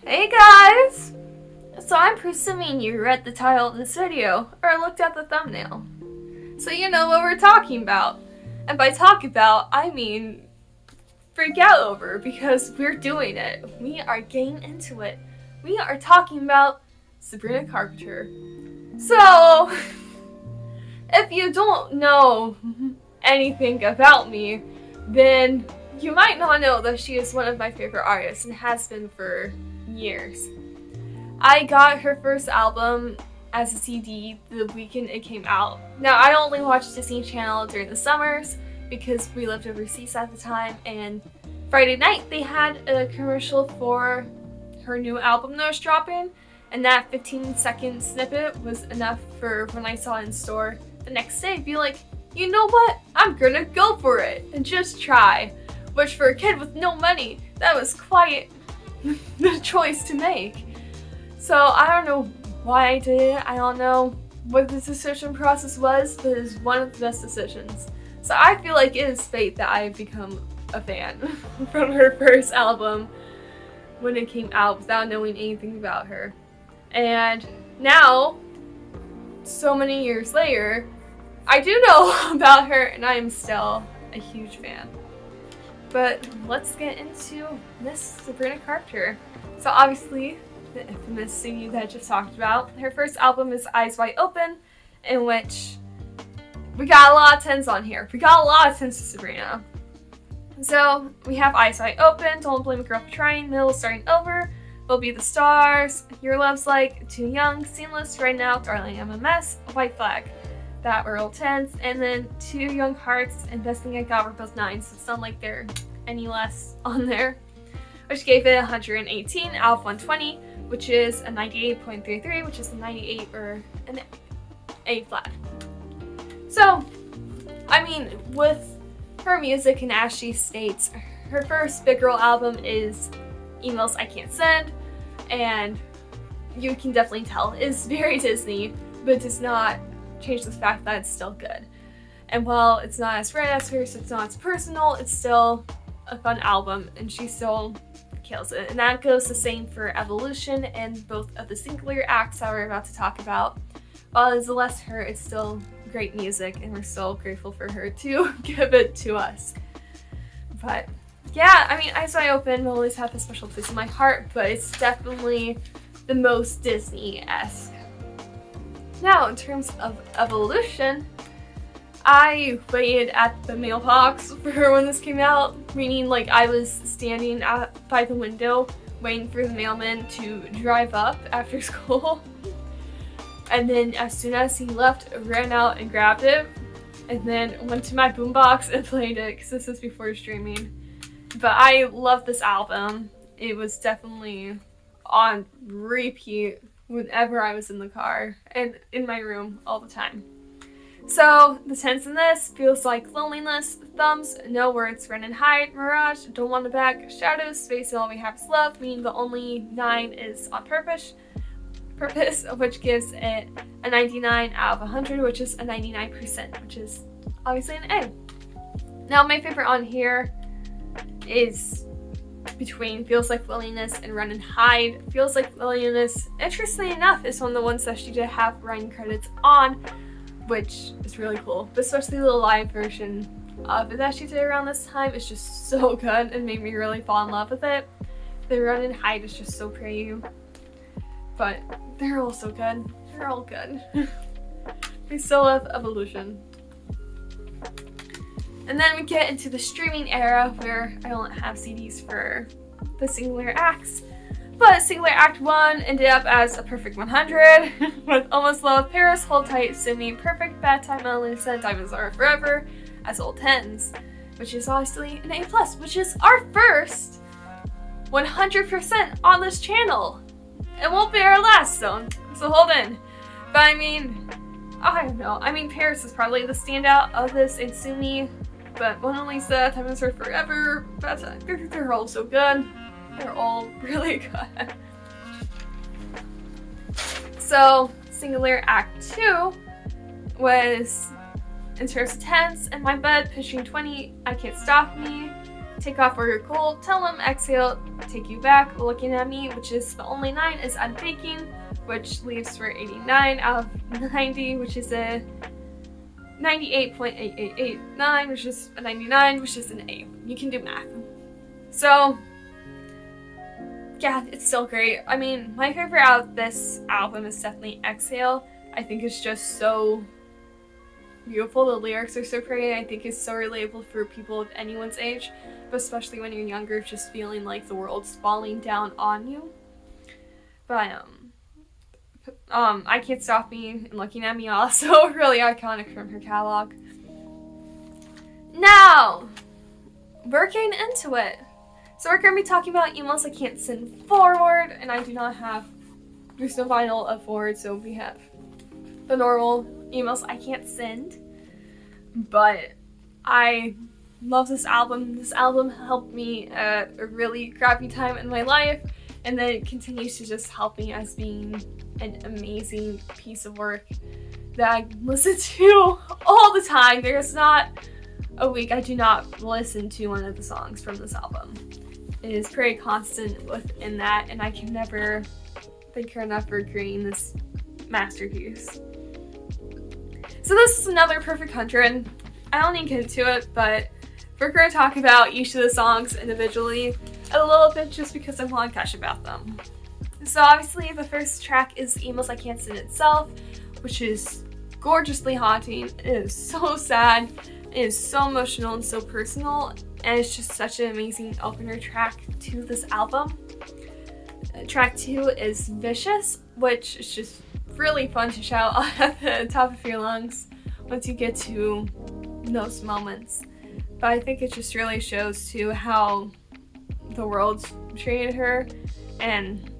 Hey guys! So I'm presuming you read the title of this video, or looked at the thumbnail. So you know what we're talking about. And by talk about, I mean freak out over, because we're doing it. We are getting into it. We are talking about Sabrina Carpenter. So, if you don't know anything about me, then you might not know that she is one of my favorite artists and has been for years. I got her first album as a CD the weekend it came out. Now, I only watched Disney Channel during the summers because we lived overseas at the time, and Friday night they had a commercial for her new album that was dropping, and that 15-second snippet was enough for when I saw it in store the next day be like, you know what, I'm gonna go for it and just try. Which for a kid with no money, that was quite the choice to make. So I don't know why I did it. I don't know what the decision process was, but it was one of the best decisions. So I feel like it is fate that I've become a fan from her first album when it came out without knowing anything about her. And now, so many years later, I do know about her and I am still a huge fan. But let's get into Miss Sabrina Carpenter. So obviously, the infamous CD that I just talked about. Her first album is Eyes Wide Open, in which we got a lot of 10s on here. We got a lot of 10s to Sabrina. So we have Eyes Wide Open, Don't Blame a Girl for Trying, Middle Starting Over, Will Be the Stars, Your Love's Like, Too Young, Seamless, Right Now, Darling I'm a Mess, White Flag. That were all 10s, and then Two Young Hearts and Best Thing I Got were both 9s, so it's not like they're any less on there, which gave it 118 out of 120, which is a 98.33, which is a 98 or an A flat. So, I mean, with her music, and as she states, her first big girl album is Emails I Can't Send, and you can definitely tell it's very Disney, but does not change the fact that it's still good. And while it's not as red as hers, it's not as personal, it's still a fun album, and she still kills it. And that goes the same for Evolution and both of the singular acts that we're about to talk about. While it's less her, it's still great music, and we're so grateful for her to give it to us. But yeah, I mean, Eyes Wide Open will always have a special place in my heart, but it's definitely the most Disney-esque. Now, in terms of Evolution, I waited at the mailbox for when this came out, meaning like I was standing by the window waiting for the mailman to drive up after school. And then as soon as he left, I ran out and grabbed it, and then went to my boombox and played it, because this is before streaming. But I love this album. It was definitely on repeat whenever I was in the car and in my room all the time. So the 10s in this: Feels Like Loneliness, Thumbs, No Words, Run and Hide, Mirage, Don't Want It Back, Shadows, Space, and All We Have Is Love, meaning the only 9 is on purpose, which gives it a 99 out of 100, which is a 99%, which is obviously an A. Now my favorite on here is between Feels Like Loneliness and Run and Hide. Feels Like Loneliness, interestingly enough, is one of the ones that she did have writing credits on, which is really cool. But especially the live version of it that she did around this time is just so good and made me really fall in love with it. The Run and Hide is just so pretty. But they're all so good. They're all good. We still love Evolution. And then we get into the streaming era where I don't have CDs for the singular acts. But singular act 1 ended up as a perfect 100 with Almost Love, Paris, Hold Tight, Sydney, Perfect, Bad Time, Melissa, Diamonds Are Forever as all 10s, which is obviously an A+, which is our first 100% on this channel. It won't be our last though, so hold in. But I mean, I don't know. I mean, Paris is probably the standout of this, and Sydney, but Mona Lisa, Diamonds Are Forever, Bad Time, they're all so good. They're all really good. So, Singular Act 2 was in terms of 10s, and my bed, pushing 20, I Can't Stop Me, Take Off Where You're Cool, Tell Them, Exhale, Take You Back, Looking at Me, which is the only 9, is I'm Thinking, which leaves for 89 out of 90, which is a 98.8889, which is a 99, which is an A. You can do math. So, yeah, it's still great. I mean, my favorite out of this album is definitely Exhale. I think it's just so beautiful. The lyrics are so pretty. I think it's so relatable for people of anyone's age, but especially when you're younger, just feeling like the world's falling down on you. But, I Can't Stop Me and Looking at Me also really iconic from her catalog. Now, working into it. So we're going to be talking about emails I can't send forward, and I do not have, there's no vinyl of forward, so we have the normal emails I can't send. But I love this album. This album helped me at a really crappy time in my life, and then it continues to just help me as being an amazing piece of work that I listen to all the time. There's not a week I do not listen to one of the songs from this album. It is pretty constant within that, and I can never thank her enough for creating this masterpiece. So this is another perfect 100. I don't need to get into it, but we're going to talk about each of the songs individually a little bit just because I want to gush about them. So obviously the first track is Emails I Can't Send itself, which is gorgeously haunting. It is so sad. It is so emotional and so personal, and it's just such an amazing opener track to this album. Track 2 is Vicious, which is just really fun to shout at the top of your lungs once you get to those moments. But I think it just really shows too how the world's treated her and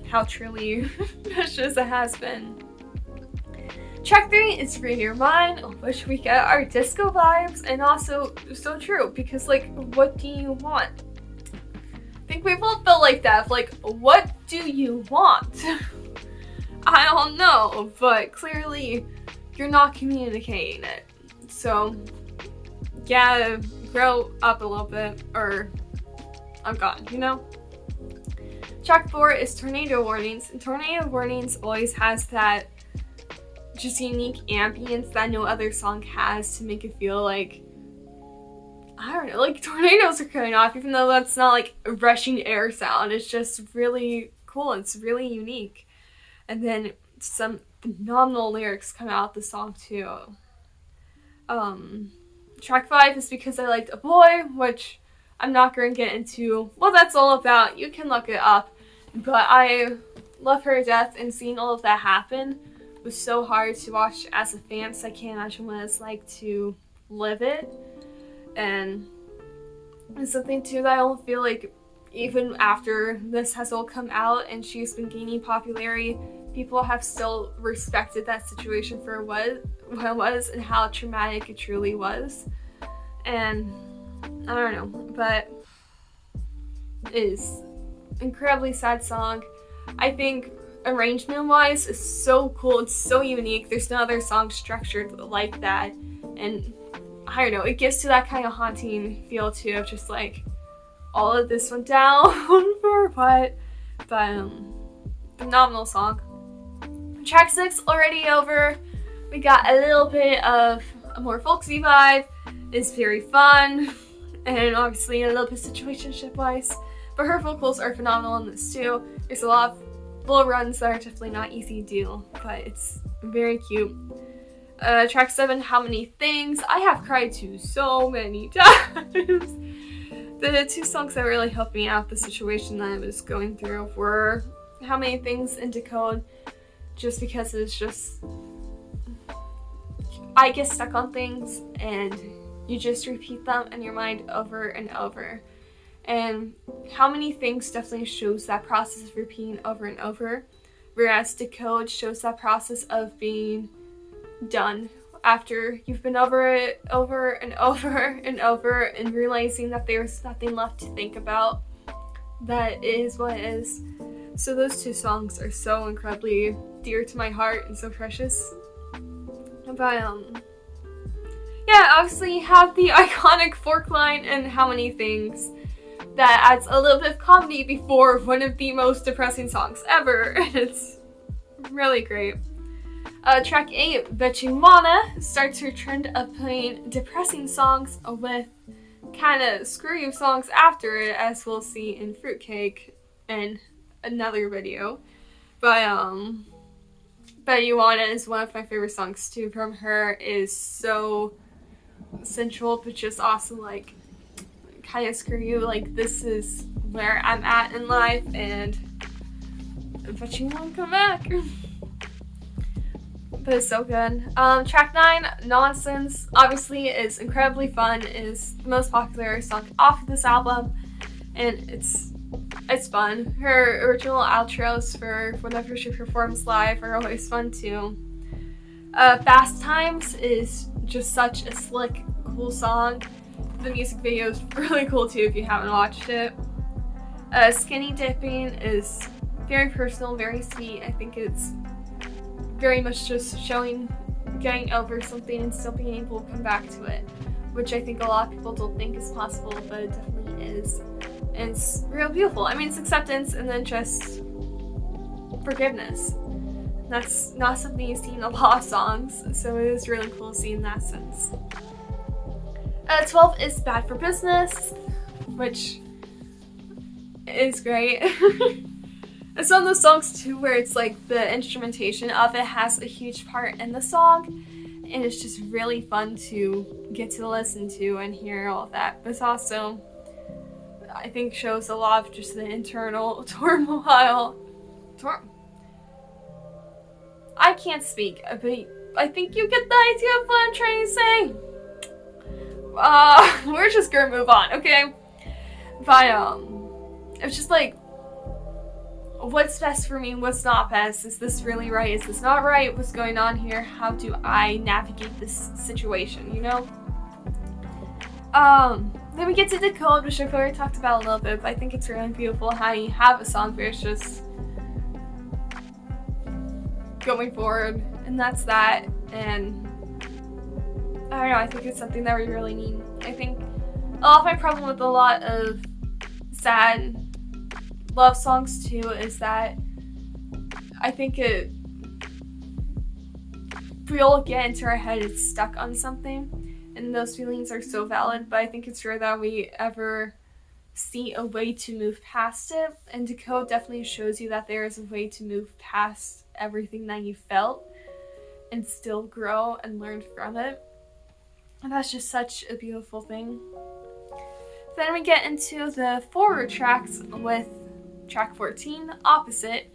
how truly vicious it has been. Track 3 is Read Your Mind, which we get our disco vibes, and also so true, because like, what do you want? I think we've all felt like that, like, what do you want? I don't know, but clearly you're not communicating it. So, yeah, grow up a little bit, or I'm gone, you know? Track 4 is Tornado Warnings, and Tornado Warnings always has that just unique ambience that no other song has to make it feel like, I don't know, like tornadoes are coming off, even though that's not like a rushing air sound. It's just really cool. It's really unique. And then some phenomenal lyrics come out of the song too. Track 5 is Because I Liked a Boy, which I'm not going to get into what that's all about. You can look it up. But I love her to death, and seeing all of that happen was so hard to watch as a fan, so I can't imagine what it's like to live it. And it's something too that I don't feel like even after this has all come out and she's been gaining popularity, people have still respected that situation for what it was and how traumatic it truly was. And I don't know, but it is incredibly sad song. I think arrangement wise is so cool. It's so unique. There's no other song structured like that, and I don't know, it gives to that kind of haunting feel too, of just like all of this went down for what. But phenomenal song. Track 6, Already Over. We got a little bit of a more folksy vibe. It's very fun, and obviously a little bit situationship wise, but her vocals are phenomenal in this too. There's a lot of little runs that are definitely not easy to do, but it's very cute. Track 7, How Many Things. I have cried to so many times. The two songs that really helped me out the situation that I was going through were How Many Things and Decode, just because it's just, I get stuck on things and you just repeat them in your mind over and over. And How Many Things definitely shows that process of repeating over and over, whereas Decode shows that process of being done after you've been over it over and over and over and realizing that there's nothing left to think about. That is what it is. So those two songs are so incredibly dear to my heart and so precious. But yeah, obviously you have the iconic fork line and How Many Things that adds a little bit of comedy before one of the most depressing songs ever. It's really great. Track 8, Bet You Wanna, starts her trend of playing depressing songs with kind of screw you songs after it, as we'll see in Fruitcake and another video. But Bet You Wanna is one of my favorite songs too from her. It is so sensual, but just also like kind of screw you, like this is where I'm at in life and but you won't come back. But it's so good. Track 9, Nonsense, obviously is incredibly fun, is the most popular song off of this album, and it's fun. Her original outros for whenever she performs live are always fun too. Fast Times is just such a slick, cool song. The music video is really cool too if you haven't watched it. Skinny Dipping is very personal, very sweet. I think it's very much just showing getting over something and still being able to come back to it, which I think a lot of people don't think is possible, but it definitely is. And it's real beautiful. I mean, it's acceptance and then just forgiveness. That's not something you see in a lot of songs, so it is really cool seeing that sense. 12 is Bad for Business, which is great. It's one of those songs too where it's like the instrumentation of it has a huge part in the song, and it's just really fun to get to listen to and hear all of that. But it's also, I think, shows a lot of just the internal turmoil. I can't speak, but I think you get the idea of what I'm trying to say. We're just gonna move on, okay? But it's just like, what's best for me, what's not best? Is this really right? Is this not right? What's going on here? How do I navigate this situation, you know? Then we get to Decode, which I've already talked about a little bit, but I think it's really beautiful how you have a song where it's just going forward, and that's that. And I don't know, I think it's something that we really need. I think a lot of my problem with a lot of sad love songs too is that I think we'll get into our head, it's stuck on something, and those feelings are so valid, but I think it's rare that we ever see a way to move past it, and Decode definitely shows you that there is a way to move past everything that you felt and still grow and learn from it, and that's just such a beautiful thing. Then we get into the forward tracks with track 14, Opposite,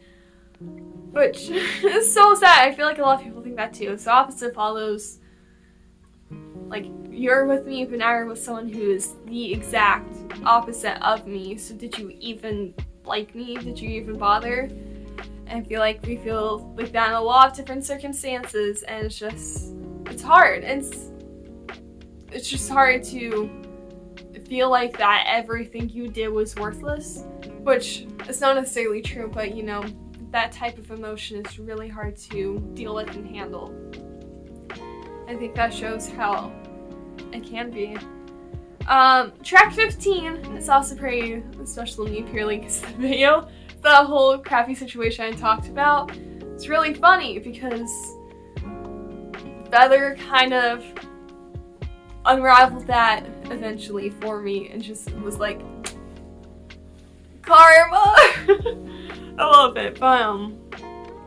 which is so sad. I feel like a lot of people think that too. So Opposite follows, like, you're with me, but now you're with someone who is the exact opposite of me. So did you even like me? Did you even bother? And I feel like we feel like that in a lot of different circumstances, and it's hard. It's just hard to feel like that everything you did was worthless, which is not necessarily true, but you know, that type of emotion is really hard to deal with and handle. I think that shows how it can be. Track 15 is also pretty special to me purely because of the video. The whole crappy situation I talked about. It's really funny because Feather kind of unraveled that eventually for me and just was like, karma! I love it, but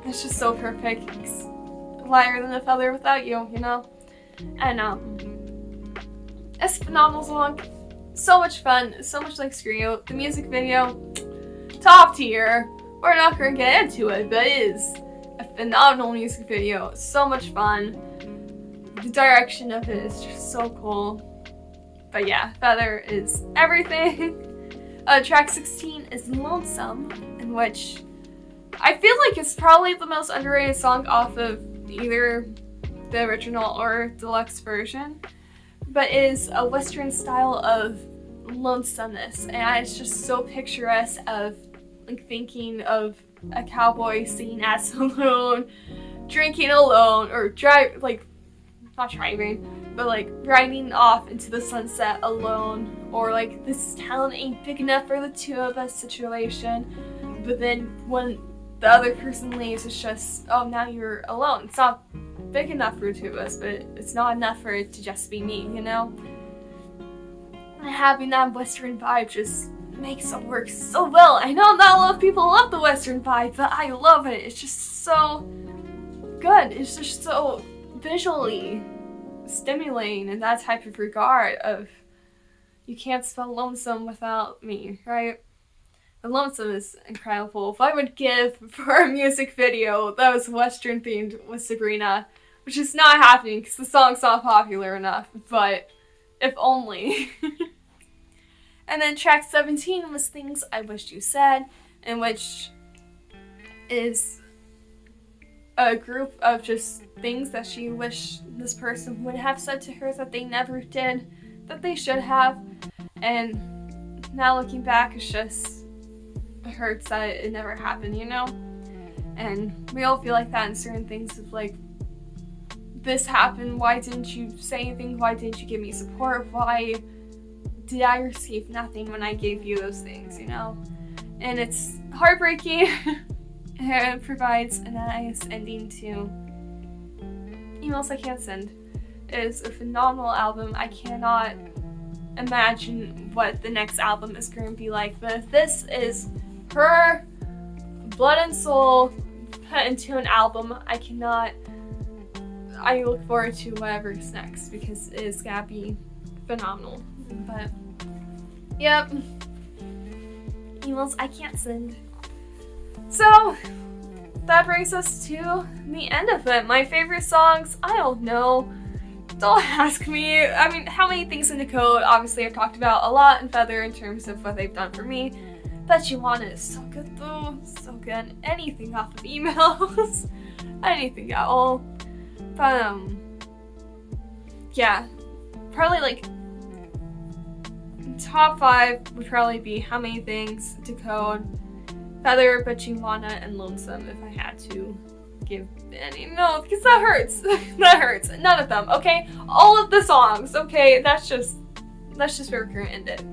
it's just so perfect. It's lighter than a feather without you, you know? And it's a phenomenal song. So much fun, so much like Screw You. The music video, top tier. We're not gonna get into it, but it is a phenomenal music video. So much fun. The direction of it is just so cool. But yeah, Feather is everything. Track 16 is Lonesome, in which I feel like it's probably the most underrated song off of either the original or deluxe version, but is a Western style of lonesomeness, and it's just so picturesque of like thinking of a cowboy singing as alone, drinking alone, or not driving, but like riding off into the sunset alone, or like this town ain't big enough for the two of us situation. But then when the other person leaves, it's just, oh, now you're alone. It's not big enough for the two of us, but it's not enough for it to just be me, you know? And having that Western vibe just makes it work so well. I know not a lot of people love the Western vibe, but I love it. It's just so good. It's just so visually stimulating in that type of regard of, you can't spell lonesome without me, right? And Lonesome is incredible. If I would give for a music video that was Western themed with Sabrina, which is not happening because the song's not popular enough, but if only. And then track 17 was Things I Wished You Said, in which is a group of just things that she wished this person would have said to her that they never did, that they should have. And now looking back, it's just, it hurts that it never happened, you know? And we all feel like that in certain things of like, this happened, why didn't you say anything? Why didn't you give me support? Why did I receive nothing when I gave you those things, you know? And it's heartbreaking. It provides a nice ending to Emails I Can't Send. It is a phenomenal album. I cannot imagine what the next album is going to be like, but if this is her blood and soul put into an album, I look forward to whatever's next, because it is gonna be phenomenal. But yep, Emails I Can't Send. So that brings us to the end of it. My favorite songs, I don't know. Don't ask me. I mean, how many things in the code? Obviously, I've talked about a lot in Feather in terms of what they've done for me. Bet You Wanna is so good though. So good. Anything off of Emails. Anything at all. But yeah. Probably like top 5 would probably be How Many Things, Decode, Feather, Bet You Wanna, and Lonesome if I had to give any. No, because that hurts. That hurts. None of them, okay? All of the songs, okay? That's just where we're gonna end it.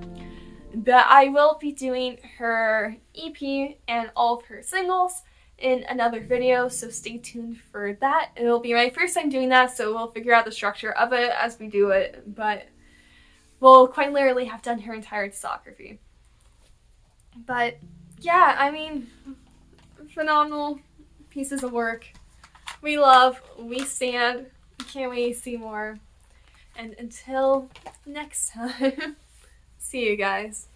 But I will be doing her EP and all of her singles in another video, so stay tuned for that. It'll be my first time doing that, so we'll figure out the structure of it as we do it, but we'll quite literally have done her entire discography. But yeah, I mean, phenomenal pieces of work. We love, we stand, can't wait to see more. And until next time, see you guys.